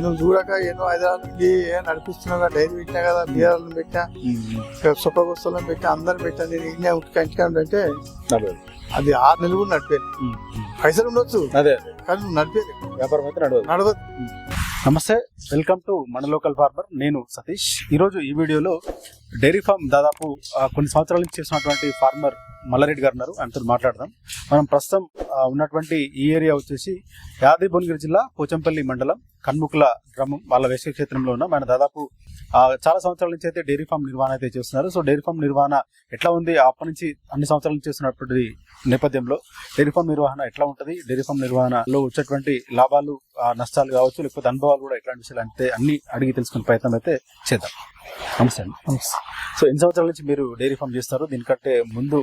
నువ్వు చూడక ఎన్నో హైదరాబాద్ నుండి నడిపిస్తున్నావు డైరీ పెట్టినా కదా బీఆర్లను పెట్టినా సుఖగోస్తులను పెట్టినా అందరు పెట్టా నేను ఇండియా అంటే అది 6 నెలలు కూడా నడిపేది. పైసలు ఉండొచ్చు అదే కానీ నువ్వు నడిపేది వ్యాపారం అయితే నడవదు. నమస్తే, వెల్కమ్ టు మన లోకల్ ఫార్మర్. నేను సతీష్. ఈరోజు ఈ వీడియోలో డైరీ ఫామ్ దాదాపు కొన్ని సంవత్సరాల నుంచి చేసినటువంటి ఫార్మర్ మల్లారెడ్డి గారు ఉన్నారు. ఆయనతో మాట్లాడదాం. మనం ప్రస్తుతం ఉన్నటువంటి ఈ ఏరియా వచ్చేసి యాదాద్రి భువనగిరి జిల్లా పోచంపల్లి మండలం కన్ముకుల గ్రామం వాళ్ళ వ్యవసాయ క్షేత్రంలో ఉన్నాం. ఆయన దాదాపు చాలా సంవత్సరాల నుంచి అయితే డైరీ ఫామ్ నిర్వహణ అయితే చేస్తున్నారు. సో డైరీ ఫామ్ నిర్వహణ ఎట్లా ఉంది, అప్పటి నుంచి అన్ని సంవత్సరాల నుంచి చేస్తున్నటువంటి నేపథ్యంలో డైరీ ఫామ్ నిర్వహణ ఎట్లా ఉంటుంది, డైరీ ఫామ్ నిర్వహణలో వచ్చేటువంటి లాభాలు నష్టాలు కావచ్చు, లేకపోతే అనుభవాలు కూడా ఎట్లాంటి విషయాలు అంటే అన్ని అడిగి తెలుసుకునే ప్రయత్నం అయితే చేద్దాం. నమస్తే అండి. సో ఎన్ని సంవత్సరాల నుంచి మీరు డైరీ ఫామ్ చేస్తారు? దీనికంటే ముందు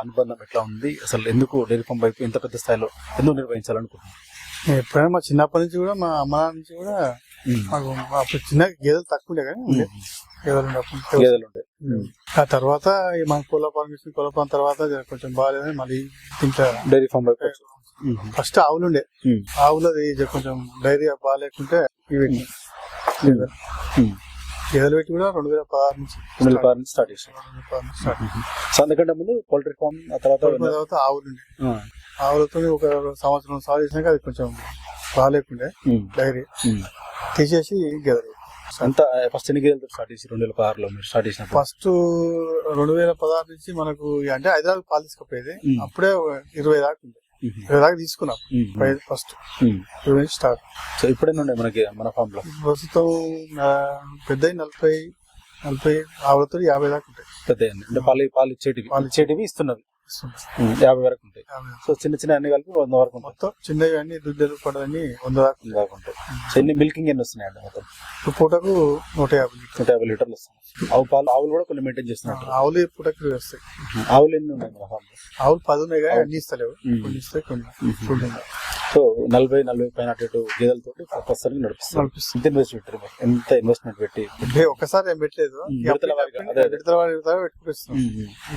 అనుబంధం ఎట్లా ఉంది, అసలు ఎందుకు డైరీ ఫామ్ వైపు ఇంత పెద్ద స్థాయిలో ఎందుకు నిర్వహించాలనుకుంటున్నాను? ఎప్పుడైనా మా చిన్నప్పటి నుంచి కూడా మా అమ్మ నాన్న నుంచి కూడా మాకు అప్పుడు చిన్న గేదెలు తక్కువ ఉండే కానీ గేదెలు ఉంటాయి. ఆ తర్వాత మన కోళ్ళ ఫార్మ్ తర్వాత కొంచెం బాగాలేదని మళ్ళీ ఇంకా డైరీ ఫామ్ వైపు ఫస్ట్ ఆవులు ఉండే, ఆవులది కొంచెం డైరీ బాగాలేకుంటే ఇవి గేదెలు పెట్టి కూడా 2016 నుంచి స్టార్ట్ చేశారు. సో అందుకంటే ముందు పౌల్ట్రీ ఫామ్, తర్వాత ఆవులు ఉండే. ఆవులతో ఒక సంవత్సరం సాగు చేసినాక అది కొంచెం బాగాలేకుండే డైరీ తీసేసి గేదెలు. అంతా ఫస్ట్ ఎన్ని గేదెలతో స్టార్ట్ చేసి 2016లో మీరు స్టార్ట్ చేసిన? ఫస్ట్ 2016 నుంచి మనకు అంటే హైదరాబాద్ పాలు తీసుకుపోయేది. అప్పుడే 20 దాకా ఉంది, 20 దాకా తీసుకున్నాం ఫస్ట్ 20 నుంచి స్టార్ట్. సో ఇప్పుడే ఉండే మనకి మన ఫామ్ లో ప్రస్తుతం పెద్ద 40 ఆవులతో 50 దాకా ఉంటాయి. పెద్ద అంటే పాలు ఇచ్చేటివి ఇస్తున్నారు 50 వరకు ఉంటాయి. సో చిన్న అన్ని కలిపి 100 వరకు మొత్తం చిన్నవి అన్ని దుడ్డలు పడదని 100 దాకా ఉంటాయి. సో ఎన్ని మిల్కింగ్ ఎన్ని వస్తున్నాయండి మొత్తం? పూటకు 150 లీటర్లు వస్తున్నాయి. ఆవులు కూడా కొన్ని మెయింటైన్ చేస్తున్నారు. ఆవులు పూటకి వస్తాయి. ఆవులు ఎన్ని ఉన్నాయి మన ఫామ్ లో? ఆవులు 10 ఉన్నాయి కానీ అన్ని ఇస్తలేవు, కొన్ని ఇస్తాయి కొన్ని. సో 40 పైన గేదెలతో ప్రస్తుతానికి నడిపిస్తారు. ఎంత ఇన్వెస్ట్మెంట్ పెట్టి? ఒక్కసారి ఏం పెట్టలేదు,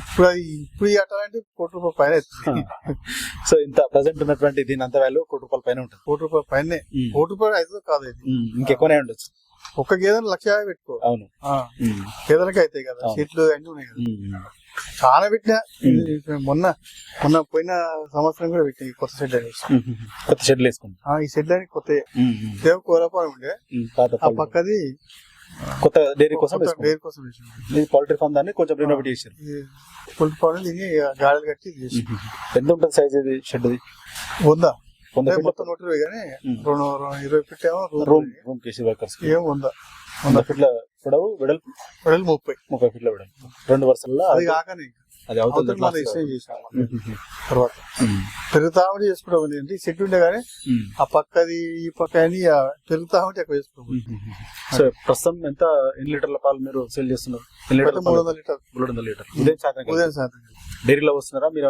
ఇప్పుడు అట్లాంటి ₹1 పైన. సో ఇంత ప్రెసెంట్ ఉన్నటువంటి దీని అంత వాల్యూ ₹1 పైన ఉంటుంది. ₹1 పైన. ₹1 అయితే కాదు, ఇది ఇంకెక్కువనే ఉండొచ్చు. ఒక గేదెను 1,50,000 పెట్టుకో. అవును, గేదెలకి అవుతాయి కదా, సీట్లు అన్ని ఉన్నాయి కదా. చాలా పెట్టినా మొన్న పోయిన సంవత్సరం కూడా పెట్టిన కొత్త షెడ్ వేసుకుంటా. ఈ షెడ్ అని కొత్త కోరపాలెం ఉండే, ఆ పక్కది కొత్త డైరీ కోసం పౌల్ట్రీ ఫామ్ దాన్ని కొంచెం రెనోవేట్ చేశారు. పౌల్ట్రీ ఫామ్ దీన్ని గాడలు కట్టి చేసి. ఎంత ఉంటుంది సైజ్ ఇది షెడ్? 100 మొత్తం 120 కానీ 20 ఫీట్ ఏమో రూమ్ కేసీ వర్కర్స్ ఏమో 100 ఫీట్ల పొడవు, వెడల్పు 30 ఫీట్ల వెడల్పు, 2 వరుసల్లో. అది కాకనే అది అవుతుంది. తర్వాత పెరుగుతా ఉంటే చేసుకుంటాం. అంటే సెట్ ఉండే కానీ ఆ పక్కది ఈ పక్క అని పెరుగుతా ఉంటే ఎక్కువ చేసుకుంటాం. సో ప్రస్తుతం ఎన్ని లీటర్ల పాలు మీరు సేల్ చేస్తున్నారు? 300 లీటర్. 300 లీటర్ ఉదయం సాయంత్రం డైరీలో వస్తున్నారా మీరు?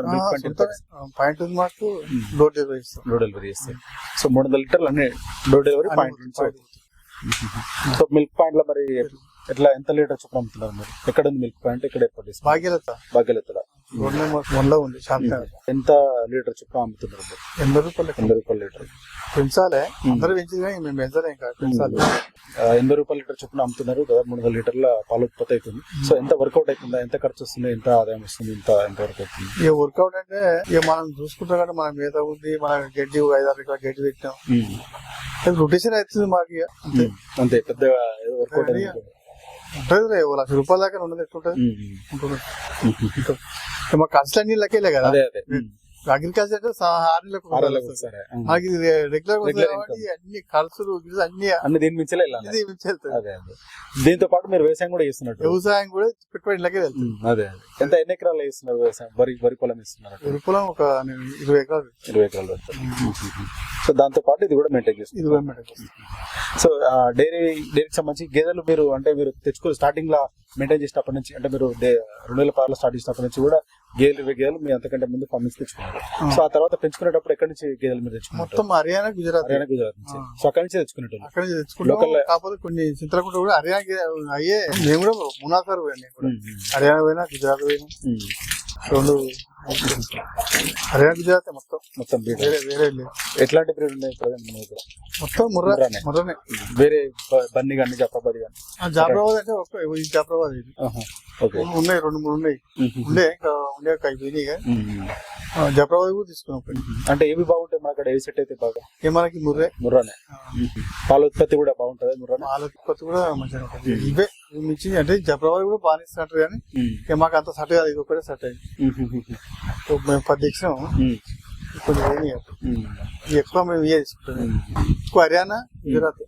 పాయింట్ మాకు డోర్ డెలివరీ చేస్తారు. సో 300 లీటర్లు అన్ని డోర్ డెలివరీ పాయింట్ నుంచి. సో మిల్క్ పాయింట్ లో మరి ఎట్లా ఎంత లీటర్ చొప్పున అమ్ముతున్నారు మీరు? ఎక్కడ ఉంది మిల్క్ పాయింట్? ఎక్కడ ఏర్పాటు చేస్తారు? భాగ్యలతలో ఉంది. ఎంత లీటర్ చొప్పున అమ్ముతున్నారు? ₹80 లీటర్. పెంచాలే, అందరూ పెంచింది కానీ మేము పెంచాలి, ఇంకా పెంచాలి. ₹80 లీటర్ చొప్పున అమ్ముతున్నారు. దాదాపు 300 లీటర్ల పాలు ఉత్పత్తి అవుతుంది. సో ఎంత వర్కౌట్ అవుతుందా? ఎంత ఖర్చు వస్తుంది? ఎంత ఆదాయం వస్తుంది? ఎంత వర్క్ అవుతుంది? ఇక వర్కౌట్ అంటే ఇక మనం చూసుకుంటాం కదా, మన మీద ఉంది, మన గడ్డి 5-6 ఎకరాల గడ్డి పెట్టాం, రొటేషన్ అవుతుంది మాకు. ఇక అంతే పెద్ద వర్కౌట్ ఉంటుంది. ₹1,00,000 దాకా ఉండదు. ఎట్లుంటుంది మాకు ఖర్చులు అన్ని లెక్కలే కదా. అగ్రికల్చర్ అంటే 6 నెలలకు మనకి రెగ్యులర్ అన్ని ఖర్చులు అన్ని దీని మించలే. దీంతో పాటు మీరు వ్యవసాయం కూడా చేస్తున్నారు. వ్యవసాయం కూడా పెట్టుబడి లెక్క వెళ్తుంది. అదే ఎన్ని ఎకరాలు వేస్తున్నారు వ్యవసాయం? వరి పొలం ఇస్తున్నారు. వరి పొలం ఒక 20 ఎకరాలు. 20 ఎకరాలు పెడతారు. సో దాంతో పాటు ఇది కూడా మెయింటైన్ చేస్తారు. సో డైరీకి సంబంధించి గేదెలు మీరు తెచ్చుకో స్టార్టింగ్ లా మెయింటైన్ చేసినప్పటి నుంచి, అంటే మీరు 2016లో స్టార్ట్ చేసినప్పటి నుంచి కూడా గేదెలు మీ అంతకంటే ముందు ఫార్మింగ్స్ తెచ్చుకున్నారు. సో ఆ తర్వాత పెంచుకునేటప్పుడు ఎక్కడి నుంచి గేదెలు మీరు తెచ్చుకున్నారు? మొత్తం హర్యానా గుజరాత్ నుంచి. సో అక్కడి నుంచి తెచ్చుకునేటప్పుడు అక్కడ తెచ్చుకుంటాం. కాకపోతే కొన్ని చింతలకుంట కూడా హర్యానా అయ్యే మేము కూడా 3 సార్లు పోయాను. హర్యానా పోయినా, గుజరాత్ పోయినా. రెండు హర్యానా గుజరాత్ మొత్తం బ్రీడ్ వేరే వేరే లేదు. ఎట్లాంటి బ్రీడ్ ఉన్నాయి ప్రజెంట్ మన దగ్గర? మొత్తం ముర్రానే. ముర్రనే. వేరే బన్నీ కానీ జాఫరాబాద్ కానీ? జాఫరాబాద్ అంటే ఈ జాఫరాబాద్ ఇది ఓకే. ఉన్నాయి, 2-3 ఉన్నాయి. ఉండే అయిపోయినాయి. జాఫరాబాద్ కూడా తీసుకున్నాం. అంటే ఏవి బాగుంటాయి మన అక్కడ? ఏవి సెట్ అయితే బాగా? మనకి ముర్రానే. పాల ఉత్పత్తి కూడా బాగుంటుంది ముర్రానే? పాల ఉత్పత్తి కూడా మంచిగా ఉంటుంది. ఇవే మించి అంటే జాఫరాబాద్ కూడా బాగానే ఇస్తున్నట్టు కానీ మాకు అంత సెట్ కాదు. ఇది ఒకటే సెట్ అయింది. మేము 10 ఇచ్చినాం. కొంచెం ఎక్కువ మేము ఇవే తీసుకుంటాం. ఎక్కువ హర్యానా గుజరాత్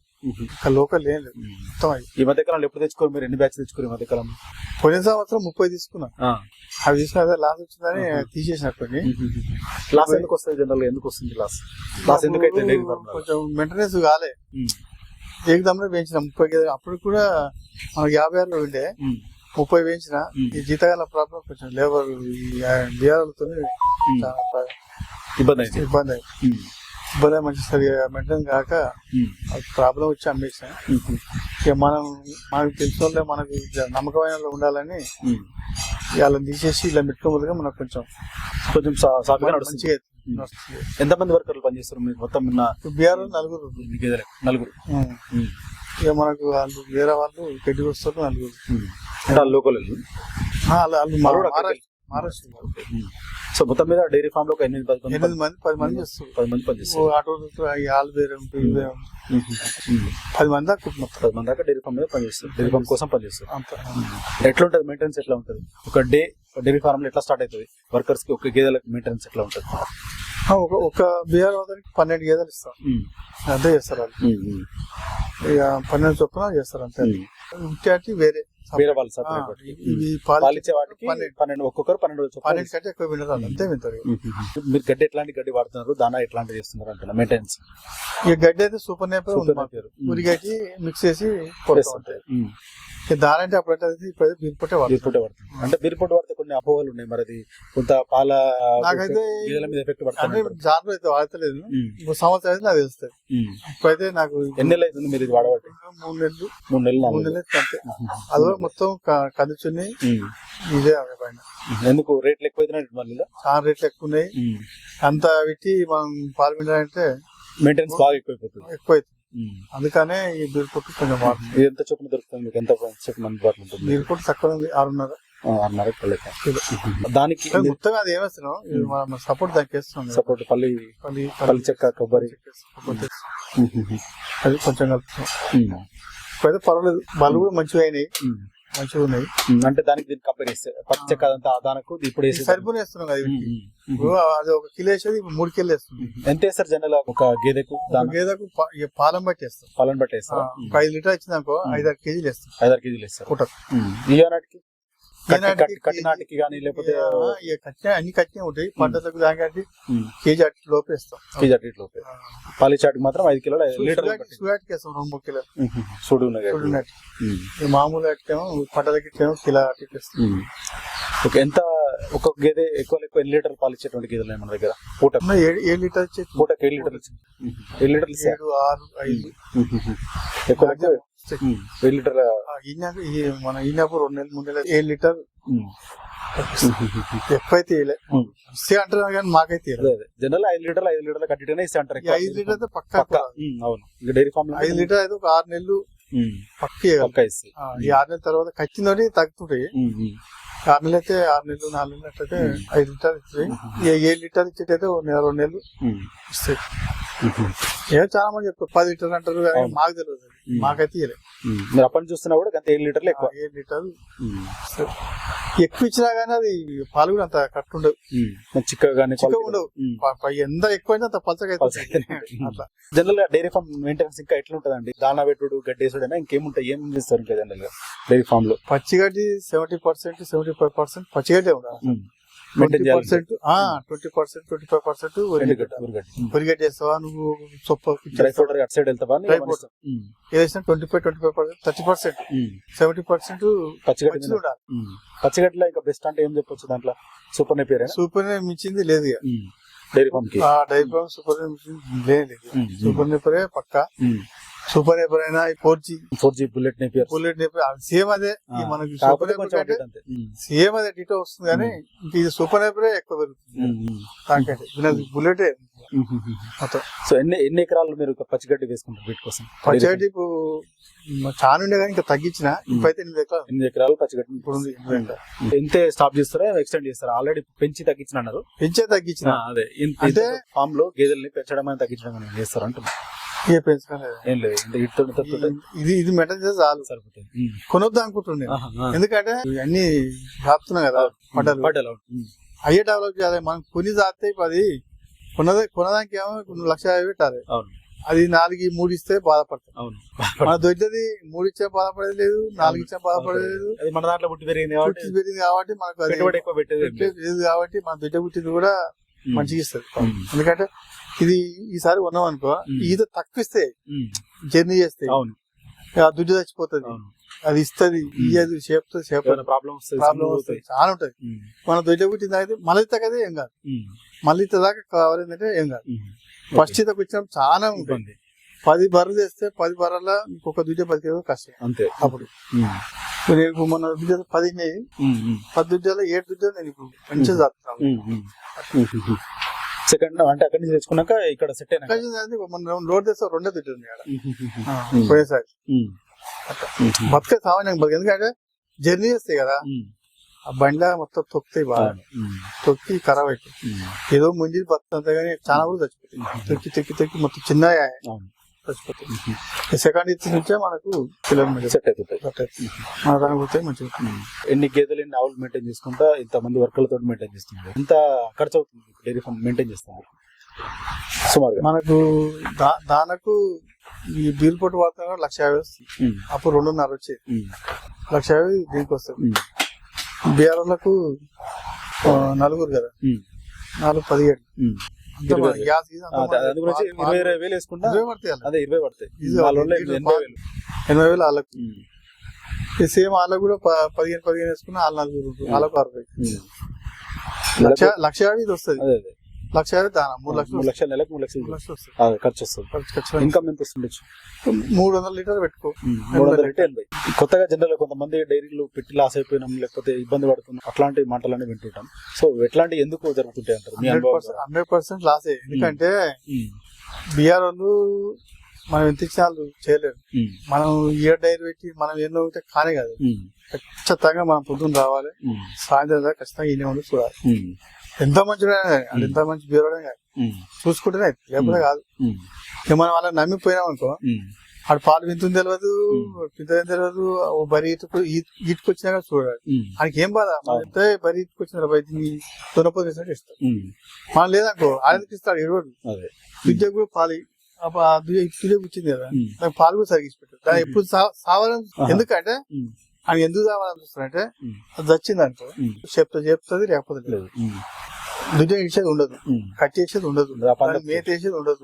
లోకల్ ఏం లేదు మొత్తం. ఈ మధ్య కాలంలో ఎప్పుడు తెచ్చుకోరు మీరు? ఎన్ని బ్యాచ్ తెచ్చుకోరు ఈ మధ్య కాలంలో? పోయిన సంవత్సరం 30 తీసుకున్నా. అవి తీసుకున్న లాస్ వచ్చిందని తీసేసినట్టు. లాస్ ఎందుకు వస్తుంది? జనరల్ ఎందుకు వస్తుంది లాస్? ఎందుకైతే కొంచెం మెయింటెనెన్స్ కాలే. ఏకదమ్మే పెంచిన 30 గేదెలు. అప్పుడు కూడా మనకు 56 ఉండే, 30 పెంచిన. ఈ జీతగాల ప్రాబ్లం కొంచెం లేబర్ బీఆర్లతో ఇబ్బంది అయింది. ఇబ్బంది మంచి సరిగా మెయింటైన్ కాక ప్రాబ్లం వచ్చి అమ్మేసిన. ఇక మనకు తెలిసిన వాళ్ళే మనకు నమ్మకమైన వాళ్ళు ఉండాలని వాళ్ళని తీసేసి ఇలా పెట్టుకోబోదుగా మనకు కొంచెం మంచిగా. ఎంతమంది వర్కర్లు పనిచేస్తారు మీరు మొత్తం? బీఆర్ 4 ఇక మనకు వాళ్ళు వేరే వాళ్ళు గడ్డి వస్తారు 4. అంటే లోకల్ మహారాష్ట్ర. సో మొత్తం మీద డైరీ ఫామ్ లో 10 మంది చేస్తారు. 10 మంది పనిచేస్తారు. ఆటో వాళ్ళు వేరే 10 మంది దాకా మొత్తం 10 మంది దాకా డైరీ ఫామ్ మీద పనిచేస్తారు. డైరీ ఫామ్ కోసం పనిచేస్తారు. ఎట్లా ఉంటుంది మెయింటెనెన్స్? ఎట్లా ఉంటుంది ఒక డే డైరీ ఫార్మ్ లో? ఎట్లా స్టార్ట్ అవుతుంది వర్కర్స్ కి? ఒక గేదెలకు మెయింటెనెన్స్ ఎట్లా ఉంటుంది? ఒక బీఆర్ వారికి 12 గేదెలు ఇస్తాం. అదే చేస్తారు వాళ్ళు. ఇక 12 చొప్పున చేస్తారు అంతే. వేరే వాళ్ళు పాలిచ్చే వాటికి 12 ఒక్కొక్కరు 12 కంటే ఎక్కువ వినరాలు అంతే వింటారు. మీరు గడ్డి ఎట్లాంటి గడ్డి వాడుతున్నారు? దానా ఎట్లాంటి చేస్తున్నారు అంటే మెయింటెనెన్స్? ఇక గడ్డి అయితే సూపర్ నేపర్ ఉరిగడ్డి మిక్స్ చేసి ఉంటాయి. దాని అంటే అప్పుడంటే బీర్పొట్టే వాడుతుంది. అంటే బీర్పొట్టు వాడితే కొన్ని అపోహలు ఉన్నాయి. మరి అది కొంత పాల నాకైతే ఎఫెక్ట్ అంటే జాగ్రత్త అయితే వాడతలేదు. 3 సంవత్సరాలు అయితే నాకు తెలుస్తుంది. ఇప్పుడైతే నాకు ఎన్ని నెలలు అవుతుంది మీరు ఇది వాడబట్టి? 3 నెలలు 3 నెలలు అంతే. అది మొత్తం కందిచుని ఇదే పైన. ఎందుకు రేట్లు ఎక్కువ? చాలా రేట్లు ఎక్కువ ఉన్నాయి. అంత పెట్టి మనం పాలు పిండాలంటే మెయింటెనెన్స్ బాగా ఎక్కువైతుంది. అందుకనే ఈ బీర్పొట్టు కొంచెం వాడుతుంది. ఎంత చొప్పున దొరుకుతుంది మీకు? ఎంత చొప్పున ఉంటుంది? బీర్పొట్టు తక్కువ 6.5. దానికి మొత్తం అది ఏమేస్తున్నాం సపోర్ట్ దానికి వేస్తున్నాం. సపోర్ట్ పల్లి చెక్క, కొబ్బరి అది కొంచెం కలుపుతున్నాం. అయితే పర్వాలేదు. బళ్ళు కూడా మంచిగా అయినాయి, మంచిగా ఉన్నాయి. అంటే దానికి దీనికి కంపేర్ చేస్తే పచ్చి చెక్క అదంతా దానికి ఇప్పుడు సరిపోయి వేస్తున్నాం కదా. అది 1 కిలో వేసేది 3 కిలో వేస్తుంది. ఎంత వేస్తారు జనరల్ ఒక గేదెకు? పాలం బట్టి వేస్తాం. పాలను బట్టి వేస్తారు. 5 లీటర్ వచ్చిందనుకో 5-6 కేజీలు వేస్తాం. 5-6 కేజీలు వేస్తారు. ఈనాటికి కట్టినాటికి కానీ లేకపోతే అన్ని కట్టినే ఉంటాయి. పంటలకు దానికి కేజీ అట్టి లోపు వేస్తాం. కేజీ అట్టి లోపే. పాలిచాటికి మాత్రం 5 కిలోలు సుగాటికి వేస్తాం. 2-3 కిలోలు సుడు మామూలు అట్టేమో పంటలకి కిలో అట్టి వేస్తాం. ఓకే. ఎంత ఒక గేదె ఎక్కువ ఎన్ని లీటర్ పాలు ఇచ్చేటువంటి గేదెలు మన దగ్గర? పూట 7 లీటర్ ఇచ్చే. పూటకి 7 లీటర్లు 7 లీటర్లు 7, 6, 5 ఎక్కువ 7 లీటర్ల. మన ఈనాపు 2 నెలలు 3 నెలలు 7 లీటర్ ఎక్కువైతే ఇస్తే అంటారు కానీ మాకైతే జనరల్ 5 లీటర్ల కట్టిటేనే ఇస్తే అంటారు. 5 లీటర్ అయితే పక్కా. అవును. డైరీ ఫామ్ 5 లీటర్ అయితే ఒక 6 నెలలు పక్కా ఇస్తాయి. ఈ 6 నెలల తర్వాత ఖచ్చితంగా తగ్గుతుంటాయి. 6 నెలలు అయితే 6 నెలలు 4 నెలలు అట్లయితే 5 లీటర్ ఇస్తాయి. 7 లీటర్ ఇచ్చేటైతే 2 నెలలు ఇస్తాయి. ఏదో చాలా మంది చెప్తారు 10 లీటర్లు అంటారు కానీ మాకు తెలియదు. మాకైతే మీరు అప్పటి చూస్తున్నా కూడా 7 లీటర్లు ఎక్కువ. 7 లీటర్లు ఎక్కువ ఇచ్చినా గానీ అది పాలు కూడా అంత కట్టు ఉండవు. చిక్కగా ఉండవు. ఎంత ఎక్కువైనా అంత పలచగా అట్లా. జనరల్ గా డైరీ ఫామ్ మెయింటెనెన్స్ ఇంకా ఎట్లా ఉంటదండి? దానా పెట్టుడు, గడ్డి వేసుడైనా ఇంకేముంటాయి? ఏం చేస్తారు ఇంకా జనరల్ గా డైరీ ఫామ్ లో? పచ్చిగడ్డి 70%, 75% పచ్చిగడ్డే ఉండాలి. 20%, 25% ఉరిగడ్డి వేస్తావా నువ్వు? డ్రై ఫ్రూట్ అటు సైడ్ వెళ్తావా? వేసిన 25%, 30%, 70% పచ్చిగడ్డి ఉండాలి. పచ్చిగడ్డలో ఇంకా బెస్ట్ అంటే ఏం చెప్పొచ్చు దాంట్లో? Super Napier. సూపర్ మించింది లేదు డైరీ ఫామ్ కి. డైరీ ఫామ్ సూపర్ లేదు. సూపర్ నేపరే పక్కా. సూపర్ నేపర్ అయినా 4G బుల్లెట్ నేపియర్ సేమ్ అదే ఈ మనకి సూపర్ నేపర్ కంటే సేమ్ అదే డిటో వస్తుంది కానీ ఇంక ఇది సూపర్ నేపరే ఎక్కువ పెరుగుతుంది దానికంటే బుల్లెటే మొత్తం. సో ఎన్ని ఎకరాలు మీరు పచ్చిగడ్డి వేసుకుంటారు వీటి కోసం? పచ్చిగడ్డి ఇప్పుడు చాలా ఉండే కానీ ఇంకా తగ్గించిన ఇప్పుడైతే 8 ఎకరాలు పచ్చిగడ్డి ఇప్పుడు ఉంది. ఇంతే స్టాప్ చేస్తారా ఎక్స్టెండ్ చేస్తారా? ఆల్రెడీ పెంచి తగ్గించిన అన్నారు. పెంచే తగ్గించిన అదే అంటే ఫామ్ లో గేదెల్ని పెంచడం అని తగ్గించడం అని చేస్తారు అంటున్నారు. ఏం లేదు ఇది మెయింటైన్ చేస్తే చాలు సరిపోతుంది. కొనొద్దు అనుకుంటుండే ఎందుకంటే అన్ని రాపుతున్నాం కదా పంటలు అయ్యే డెవలప్ చేయాలి. మనం కొని దాస్తే అది కొనదానికి ఏమో 1,50,000 పెట్టాలి. అది 4-3 ఇస్తే బాధపడతాం. మన దొడ్డది 3 ఇచ్చే బాధపడేది లేదు, 4 ఇచ్చే బాధపడేది లేదు. మన దాంట్లో పుట్టి పెరిగింది కాబట్టి మనకు అది ఎక్కువ పెట్టేది కాబట్టి మన దొడ్డ పుట్టింది కూడా మంచిగా ఇస్తుంది. ఎందుకంటే ఇది ఈసారి ఉన్నాం అనుకో ఈత తక్కువ ఇస్తే జర్నీ చేస్తే ఆ దుడ్డు చచ్చిపోతుంది. అది ఇస్తుంది ఇయ్యదు షేప్ ప్రాబ్లం చాలా ఉంటది. మన దొడ్డ పుట్టింది అయితే మళ్ళీ తగ్గదే ఏం కాదు. మళ్ళీ దాకా కావాలంటే ఏం కాదు. ఫస్ట్ ఈతకు వచ్చినప్పుడు చాలా ఉంటుంది. 10 బర్రెలు చేస్తే 10 బర్రెల ఇంకొక దుడ్డ 10 కిలో కష్టం అంతే. అప్పుడు నేను మన దుడ్డ 10 దుడ్డలో 7 దుడ్డలు నేను ఇప్పుడు మంచిగా చేస్తున్నాను. సెకండ్ అంటే అక్కడి నుంచి తెచ్చుకున్నాక ఇక్కడ సెట్ అయినా లోడ్ తెస్తే 2 దుడ్డలు ఉన్నాయి పోయేసారి బతుకే సామాన్యం. ఎందుకంటే జర్నీ చేస్తాయి కదా ఆ బండ్లా మొత్తం తొక్కుతాయి బాగా తొక్కి ఖరాబ్ అవుతాయి. ఏదో ముందు బతుకుతుంది కానీ చాలా కూడా చచ్చిపోతాయి. తొక్కి మొత్తం చిన్న చచ్చిపోతాయి. సెకండ్ ఇచ్చి నుంచే మనకు పిల్లలు సెట్ అవుతాయి. మన దాని పోతే మంచిగా. ఎన్ని గేదెలు ఎన్ని ఆవులు మెయింటైన్ చేసుకుంటా ఇంతమంది వర్కర్లతో మెయింటైన్ చేస్తున్నారు. ఎంత ఖర్చు అవుతుంది డైరీ ఫార్మ్ మెయింటైన్ చేస్తున్నారు సుమారుగా? మనకు దానకు ఈ బీల్ పొట్టు వాడుతున్నా 1,50,000 వస్తుంది. అప్పుడు 2.5 వచ్చేది 1,50,000 దీనికి వస్తుంది. బీఆర్లకు 4 కదా 4-17 గ్యాస్ 20,000 వేసుకుంటా 20 పడతాయి. 80,000 వాళ్ళకు సేమ్ వాళ్ళకు కూడా 15 వేసుకున్నా వాళ్ళకు 60 1,50,000 ఇది వస్తుంది. 1,50,000 దానా 3 లక్షలు నెలకు 3 లక్షలు ఖర్చు వస్తుంది. ఇన్కమ్ ఎంత వస్తుండొచ్చు? 300 లీటర్లు పెట్టుకో. 300 లీటర్. కొత్తగా జనరల్ కొంతమంది డైరీలు పెట్టి లాస్ అయిపోయినాం లేకపోతే ఇబ్బంది పడుతున్నాం అట్లాంటి మాటలని వింటుంటాం. సో ఎట్లాంటి ఎందుకు జరుగుతుంటాయి అంటారు? 100% లాసే. ఎందుకంటే బీఆర్ వాళ్ళు మనం ఎంత ఇచ్చినా వాళ్ళు చేయలేరు. మనం ఏ డైరీ పెట్టి మనం ఎన్నో ఉంటే కానే కాదు. ఖచ్చితంగా మనం పొద్దున్న రావాలి, సాయంత్రం దాకా ఖచ్చితంగా ఈయన ఉండి చూడాలి. ఎంత మంచిగా ఎంత మంచి బీరోడే కాదు చూసుకుంటేనే లేకపోతే కాదు. మనం వాళ్ళని నమ్మిపోయినాం అనుకో ఆడు పాలు వింటుంది తెలియదు పింతని తెలియదు. బరి ఈటుకు వచ్చినా చూడాలి. ఆయనకి ఏం బాధ ఎంత బరి ఈటుకు వచ్చిన దున్నపోతే ఇస్తాడు. మనం లేదనుకో ఆయనకి ఇస్తాడు 20 విద్య కూడా పాలు తుదే కూర్చింది కదా నాకు పాలు కూడా సరిగ్గా పెట్టారు. దాన్ని ఎప్పుడు సావాలని ఎందుకంటే ఆయన ఎందుకు కావాలని చూస్తారంటే అది వచ్చింది అనుకో చెప్తుంది లేకపోతే లేదు. దుడ్డ ఇచ్చేది ఉండదు, కట్ చేసేది ఉండదు, మేత వేసేది ఉండదు,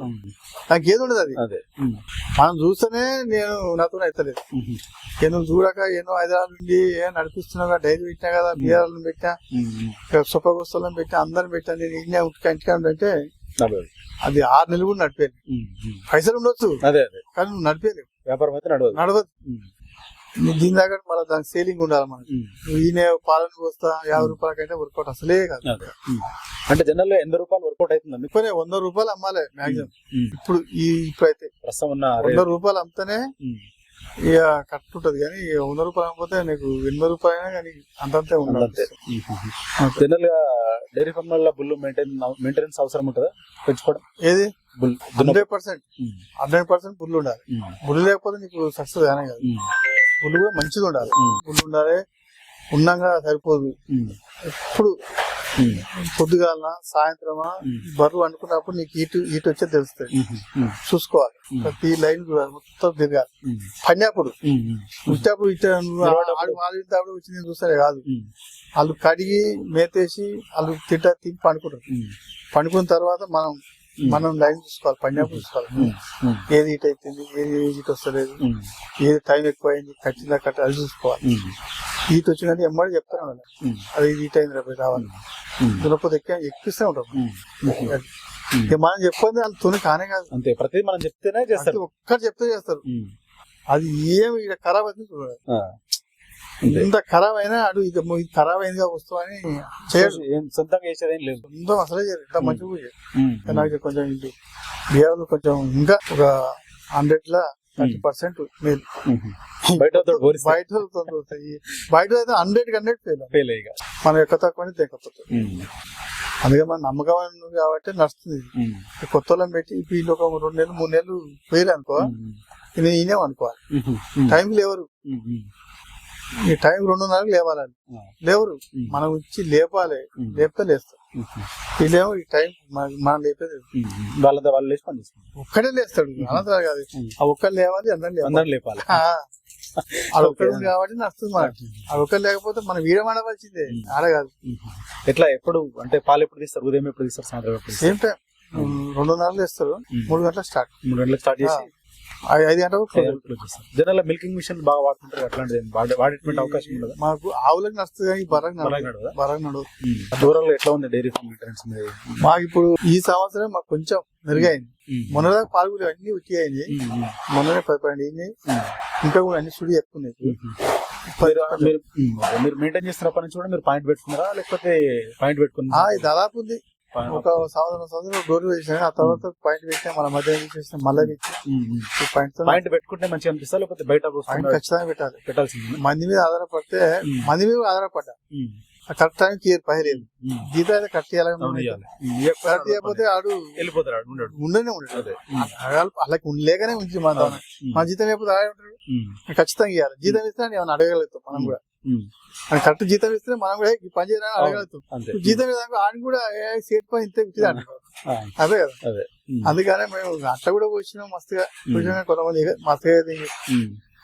నాకు ఏది ఉండదు. అది మనం చూస్తేనే నేను నాతో అవుతలేదు. నేను చూడక ఎన్నో హైదరాబాద్ నుండి నడిపిస్తున్నా డైరీ పెట్టినా కదా బీఆర్లను పెట్టా సుఖగోస్తులను పెట్టా అందరిని పెట్టా. నేను ఇంటికా అంటే అది 6 నెలలు కూడా నడిపేది. పైసలు ఉండొచ్చు కానీ నువ్వు నడిపేలేవు. వ్యాపారం అయితే నడవదు. దీని దగ్గర మళ్ళీ దానికి సేలింగ్ ఉండాలి. మనకి ఈయన పాలనకు వస్తా 50 రూపాయలకైతే వర్కౌట్ అసలే కాదు. అంటే జనరల్ 80 రూపాయలు వర్కౌట్ అవుతుంది. ఇప్పుడు 100 రూపాయలు అమ్మాలి మాక్సిమం. ఇప్పుడైతే ప్రస్తుతం 100 రూపాయలు అమ్మితేనే ఇక కరెక్ట్ ఉంటది. కానీ 100 రూపాయలు అమ్మితే నీకు 80 రూపాయలు అయినా కానీ అంతే ఉండాలి. జనరల్ గా డైరీ ఫార్మ్ వల్ల బుల్ మెయింటెనెన్స్ అవసరం ఉంటుందా పెంచుకోవడం? ఏది 100% బుల్ ఉండాలి. బుల్ లేకపోతే నీకు సక్సెస్ కానే కాదు. బుల్ కూడా మంచిగా ఉండాలి. బుల్ ఉండాలి ఉన్నాగా సరిపోదు. ఎప్పుడు పొద్దుగాల సాయంత్రమా బరువు అనుకున్నప్పుడు నీకు ఈటు వచ్చే తెలుస్తుంది. చూసుకోవాలి ప్రతి లైన్ మొత్తం తిరగాలి. పడినప్పుడు వచ్చేప్పుడు వాళ్ళు వచ్చి నేను చూస్తానే కాదు. వాళ్ళు కడిగి మేతేసి వాళ్ళు తింపి పండుకుంటారు. పండుకున్న తర్వాత మనం లైన్ చూసుకోవాలి. పడినప్పుడు చూసుకోవాలి ఏది ఈట్ అవుతుంది, ఏది ఈట్ వస్తలేదు, ఏది టైం ఎక్కువ అయింది, కట్టిందా కట్ట అది చూసుకోవాలి. ఈట్ వచ్చినట్టు ఎమ్మడి చెప్తాను అది ఈట్ అయింది రేపు రావాలి. దున్నపోతే ఎక్కిస్తూ ఉంటాం. ఇక మనం చెప్పండి వాళ్ళు తుని కానే కాదు, అంతే ప్రతిదీ మనం చెప్తేనే చేస్తారు. ఒక్కరు చెప్తే చేస్తారు. అది ఏమి ఇక్కడ ఖరాబ్ అవుతుంది చూడాలి. ఆ, అంతే. ఇంత ఖరాబ్ అయినా అడు ఇది ఖరాబ్ అయిందిగా వస్తువు అని చేయడు. ఏం సొంతంగా చేసేది ఏం లేదు. సొంతం అసలే చేయరు. ఇంత మంచిగా కూడా చేయరు. నాకు కొంచెం ఇంటి బియ్యాలు కొంచెం ఇంకా ఒక 100 30% మేలు. బయట బయట బయట అయితే 100 ఫెయిల్ అయ్యి మనం ఎక్కువ తక్కువ తెకపోతుంది. అందుకే మన నమ్మకం ఉంది కాబట్టి నడుస్తుంది. కొత్త వాళ్ళని పెట్టి వీళ్ళు ఒక 2 నెలలు 3 నెలలు పోయారు అనుకో, నేను ఈయనేం అనుకోవాలి. టైం లేవరు, ఈ టైం 2:30 లేవాలని లేవరు. మనం ఇచ్చి లేపాలి, లేపితే లేస్తారు. వీళ్ళేమో ఈ టైం మనం లేపేది వాళ్ళు లేచి పని చేస్తారు. ఒక్కడే లేస్తాడు, అనంతరాలు కాదు. ఆ ఒక్కరు లేవాలి, అందరం లేపాలి. అది ఒక్కడు కాబట్టి నడుస్తుంది మనకి. అది ఒక్కరు లేకపోతే మనం వీడమడవలసిందే, ఆడ కాదు. ఎట్లా ఎప్పుడు అంటే పాలు ఎప్పుడు తీస్తారు? ఉదయం ఎప్పుడు తీస్తారు? సాయంత్రం ఎప్పుడు? సేమ్ టైం 2:30 వేస్తారు, 3 గంటలకు స్టార్ట్. 3 గంటలకు స్టార్ట్ చేసి 5 గంటలకు జనరల్ మిల్కింగ్ మిషన్ బాగా వాడుతుంటారు. అట్లాంటిది వాడేటువంటి అవకాశం ఉండదు. మాకు ఆవులకు నడుస్తుంది కానీ బర్రకు నడవదు. దూరంలో ఎట్లా ఉంది డైరీ ఫార్మ్ మెయింటెనెన్స్? మాకు ఇప్పుడు ఈ సంవత్సరం మాకు కొంచెం మెరుగైంది. మొన్నదాకా పాలు అన్ని ఉట్టి అయింది, మొన్ననే 10 అయినాయి. ఇంకా కూడా అన్ని సుడి ఎక్కువ ఉన్నాయి. మీరు మెయింటైన్ చేస్తున్నప్పటి నుంచి కూడా మీరు పాయింట్ పెట్టుకున్నారా, లేకపోతే పాయింట్ పెట్టుకున్నా? దాదాపు ఉంది. ఒక సంవత్సరం డోర్లు వేసాను, ఆ తర్వాత పాయింట్ పెట్టినా మన మధ్య చేసిన మళ్ళీ పాయింట్ పెట్టుకుంటే మంచిగా అనిపిస్తా, లేకపోతే బయట ఖచ్చితంగా పెట్టాల్సింది. మంది మీద ఆధారపడ్డా కరెక్ట్ టైం క్లియర్ పైలేదు. జీతం అయితే కరెక్ట్ చేయకపోతే ఆడు వెళ్ళిపోతాడు, ఉండనే ఉంటాడు. అలాగే ఉండలేకనే ఉంచి మన జీతం లేకపోతే ఆడే ఉంటాడు. ఖచ్చితంగా ఇవ్వాలి. జీతం ఇస్తే ఏమైనా అడగలుగుతాం మనం కూడా. కరెక్ట్ జీతం ఇస్తే మనం కూడా పని చేయాలని అడగలుగుతాం. జీతం ఇవ్వడానికి ఆయన కూడా సేట్ పని ఇంతే విట్టిది అంటారు. అదే కదా, అందుకనే మేము అట్లా కూడా వచ్చినాం. మస్తుగా కొంతమంది మస్తుగా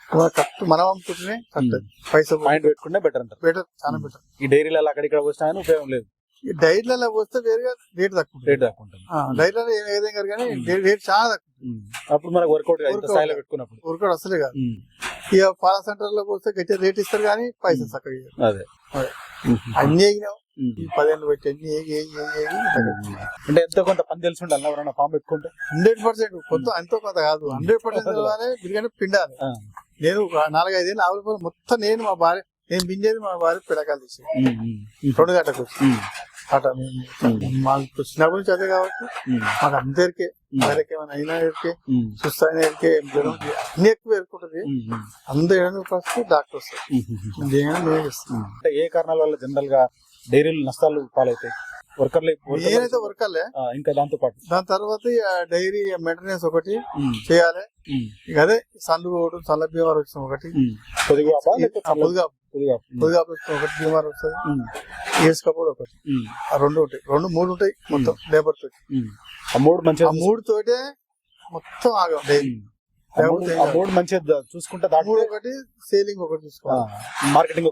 కరెక్ట్ మనం అమ్ముకుంటేనే కరెక్ట్ పైసలు పాయింట్ పెట్టుకుంటే బెటర్ అంటారు. బెటర్, చాలా బెటర్. ఈ డైరీలో అక్కడిక్కడ వచ్చినా ఉపయోగం లేదు. డైరీలలో వస్తే వేరుగా రేట్ తక్కువ ఉంటుంది. డైరీలలో ఏదైనా కానీ రేట్ చాలా తక్కువ. అప్పుడు మనకు వర్కౌట్ పెట్టుకున్నప్పుడు వర్కౌట్ అసలే కాదు. ఇక పాల సెంటర్ లోకి వస్తే గట్టి రేట్ ఇస్తారు కానీ పైసలు చక్కగా అన్ని ఎగినాం. 10 ఏళ్ళు పెట్టి అన్ని అంటే ఎంతో కొంత పని తెలిసి ఉండాలి. ఎవరైనా ఫామ్ పెట్టుకుంటే 100% కొంత ఎంతో కొంత కాదు, 100% తెలవాలి. బిరిగానే పిండాలి. నేను 4-5 ఏళ్ళు ఆవుల పాలు మొత్తం నేను బింజేది మా భార్య పిడకాలు తీసేది 2 గంటలకు వచ్చి. అట మాకు చిన్నప్పటి నుంచి అదే కాబట్టి మాకు అందరికీ వేరేకి ఏమైనా అయినా ఎరికే, సుస్థ అయినా ఎరికే, అన్ని ఎక్కువ ఎరుకుంటుంది. అందరూ ఫస్ట్ డాక్టర్ వస్తారు. అంటే ఏ కారణాల వల్ల జనరల్ గా డైరీలు నష్టాలు పాలవుతాయి? నేనైతే వర్కర్లే. ఇంకా దాని తర్వాత డైరీ మెయింటెనెన్స్ ఒకటి చేయాలి. ఇక అదే సన్లు ఒకటి, సల్ల బీమార్ వచ్చిన ఒకటి, పొదిగాపు ఒకటి బీమార్ వస్తుంది, ఏసుకపోవడం ఒకటి, ఆ 2 ఉంటాయి, 2-3 ఉంటాయి మొత్తం లేబర్ తోటి. 3 తోటే మొత్తం ఆగం డైరీ. 3 మంచిగా చూసుకుంటే 3 ఒకటి సేలింగ్ ఒకటి చూసుకోవాలి. మార్కెటింగ్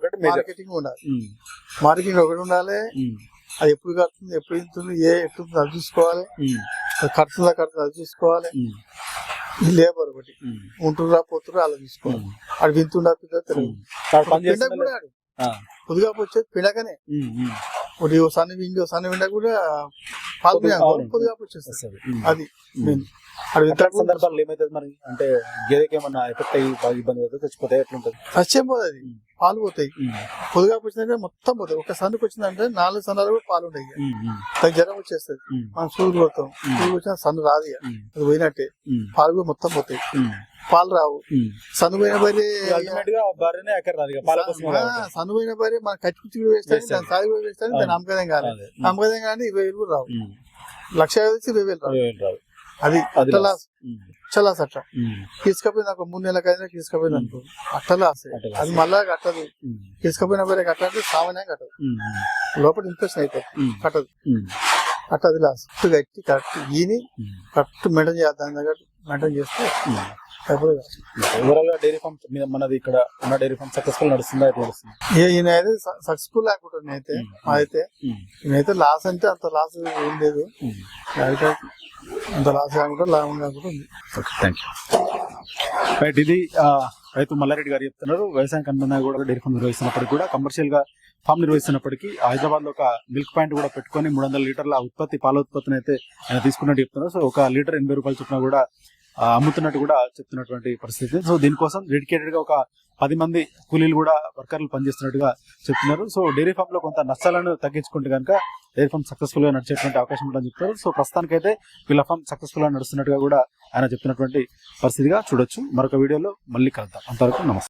ఉండాలి. మార్కెటింగ్ ఒకటి ఉండాలి. అది ఎప్పుడు కడుతుంది, ఎప్పుడు ఇంతుంది, ఎట్టుంది అది చూసుకోవాలి. ఖర్చులా అది చూసుకోవాలి. లేబర్ ఒకటి ఉంటురా పోతురా అలా చూసుకోవాలి. అది వింటుండా తెలియదు. కూడా పొద్దుగా వచ్చేది పిడకనే ఒకటి సన్న విండ కూడా పాలు పొద్దుగా వచ్చేస్తుంది. అది సందర్భాలు ఏమైతుంది మరి? అంటే గేదెకి ఏమన్నా ఎఫెక్ట్ అయ్యి బాగా ఇబ్బంది అవుతుంది, చచ్చిపోతే ఎట్లుంటది? సత్యం పోదు, అది పాలు పోతాయి. పొద్దుగా వచ్చిందంటే మొత్తం పోతాయి. ఒక సన్నుకి వచ్చిందంటే 4 సన్నాలు కూడా పాలు ఉంటాయి. దానికి జ్వరం వచ్చేస్తుంది. మనం సూర్యుడు పోతాం, సూర్యుడు వచ్చిన సన్ను రాదు, అది పోయినట్టే. పాలు కూడా మొత్తం పోతాయి, పాలు రావు. సన్ను పోయిన బరి సన్ను పోయిన బరి మనం కచ్చి వేస్తాను, దాని సాగు వేస్తాను, దాని అమ్మకదం కాదు. అమ్మకదం కానీ 20,000 రావు. 1,50,000 రావు. అది అట్టలాస్ అట్లా తీసుకపోయింది. నాకు 3 నెలల కైనా తీసుకపోయింది అనుకో, అట్టలాస్. అది మళ్ళా కట్టదు. తీసుకపోయిన పేరే కట్టాలంటే సామాన్యం కట్టదు, లోపల ఇన్ఫెక్షన్ అయిపోతుంది, కట్టదు. అట్టది లాస్. గట్టి కరెక్ట్ ఈని కరెక్ట్ మెయింటైన్ చేద్దాం, మెయింటైన్ చేస్తే డైరీ ఫామ్ మనది ఇక్కడ ఉన్న డైరీ ఫామ్ సక్సెస్ఫుల్ నడుస్తుందా? ఈయన అయితే సక్సెస్ఫుల్ అనుకుంటాను. నేనైతే లాస్ అంటే అంత లాస్ ఏం లేదు, అంత లాస్ కాకుండా లాభం కాకుండా ఉంది. రైట్, ఇది రైతు మల్లారెడ్డి గారు చెప్తున్నారు. వ్యవసాయం కనుక కూడా డైరీ ఫామ్ నిర్వహిస్తున్నప్పటికీ కూడా కమర్షియల్ గా ఫామ్ నిర్వహిస్తున్నప్పటికీ హైదరాబాద్ లో ఒక మిల్క్ పాయింట్ కూడా పెట్టుకొని 300 లీటర్ల పాల ఉత్పత్తిని అయితే ఆయన తీసుకున్నట్టు చెప్తున్నారు. సో ఒక లీటర్ 80 రూపాయలు చొప్పున కూడా అమ్ముతున్నట్టు కూడా చెప్తున్నటువంటి పరిస్థితి. సో దీనికోసం డెడికేటెడ్ గా ఒక 10 మంది కూలీలు కూడా వర్కర్లు పనిచేస్తున్నట్టుగా చెప్తున్నారు. సో డైరీ ఫామ్ లో కొంత నష్టాలను తగ్గించుకుంటే కనుక డైరీ ఫామ్ సక్సెస్ఫుల్ గా నడిచేటువంటి అవకాశం ఉందని చెప్తారు. సో ప్రస్తుతానికైతే వీళ్ళ ఫామ్ సక్సెస్ఫుల్ గా నడుస్తున్నట్టుగా కూడా ఆయన చెప్తున్నటువంటి పరిస్థితిగా చూడొచ్చు. మరొక వీడియోలో మళ్ళీ కలుద్దాం. అంతవరకు నమస్తే.